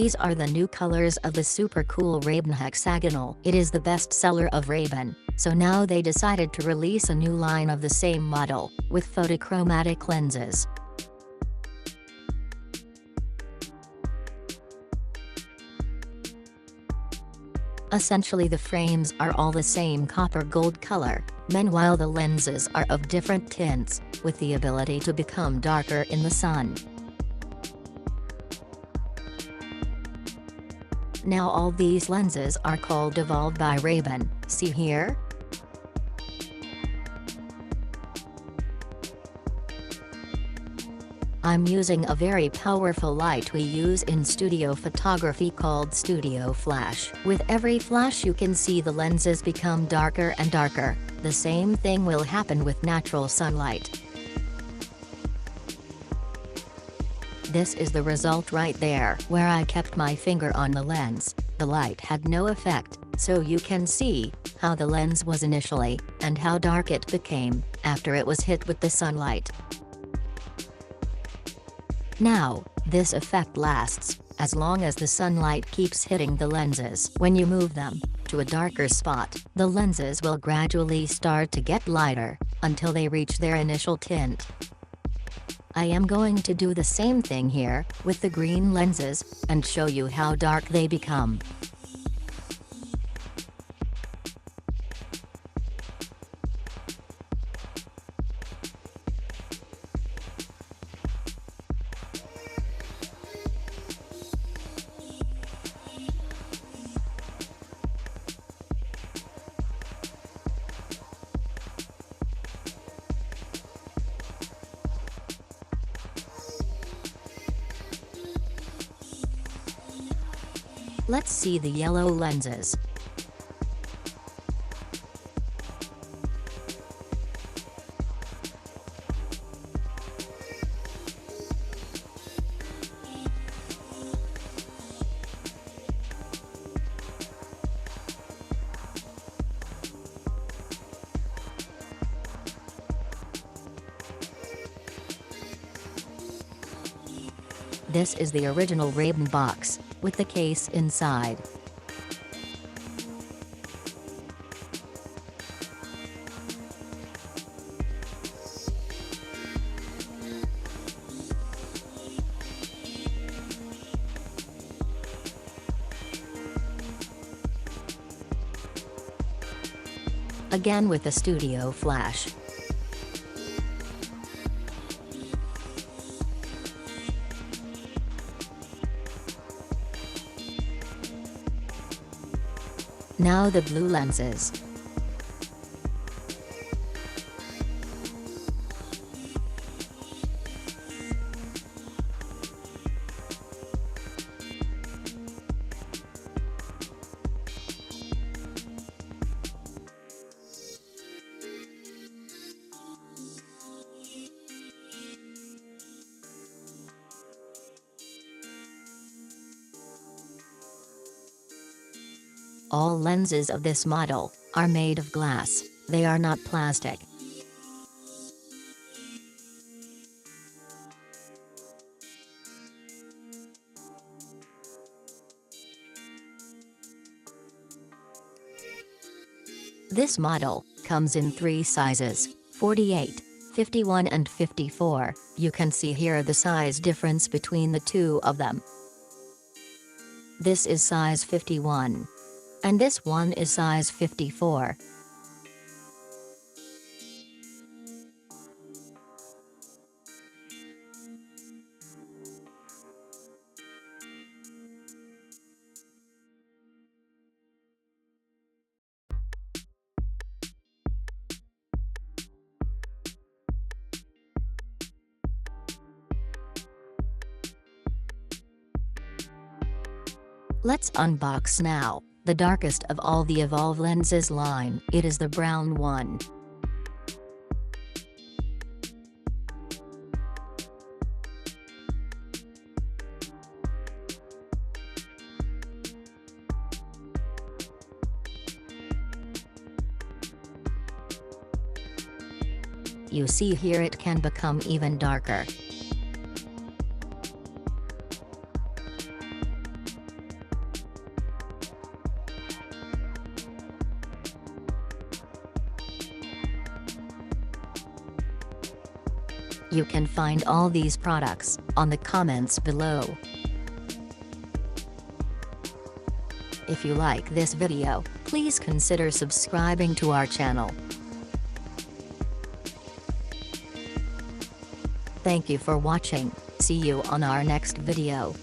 These are the new colors of the super cool Ray-Ban Hexagonal. It is the best seller of Ray-Ban, so now they decided to release a new line of the same model, with photochromatic lenses. Essentially the frames are all the same copper gold color, meanwhile the lenses are of different tints, with the ability to become darker in the sun. Now all these lenses are called Evolve by Ray-Ban, see here? I'm using a very powerful light we use in studio photography called Studio Flash. With every flash you can see the lenses become darker and darker. The same thing will happen with natural sunlight. This is the result right there. Where I kept my finger on the lens, the light had no effect, so you can see how the lens was initially, and how dark it became after it was hit with the sunlight. Now, this effect lasts as long as the sunlight keeps hitting the lenses. When you move them to a darker spot, the lenses will gradually start to get lighter, until they reach their initial tint. I am going to do the same thing here, with the green lenses, and show you how dark they become. Let's see the yellow lenses. This is the original Ray-Ban box, with the case inside. Again with the studio flash. Now the blue lenses. All lenses of this model are made of glass, they are not plastic. This model comes in 3 sizes, 48, 51 and 54, you can see here the size difference between the two of them. This is size 51. And this one is size 54. Let's unbox now the darkest of all the Evolve lenses line. It is the brown one. You see here it can become even darker. You can find all these products on the comments below. If you like this video, please consider subscribing to our channel. Thank you for watching. See you on our next video.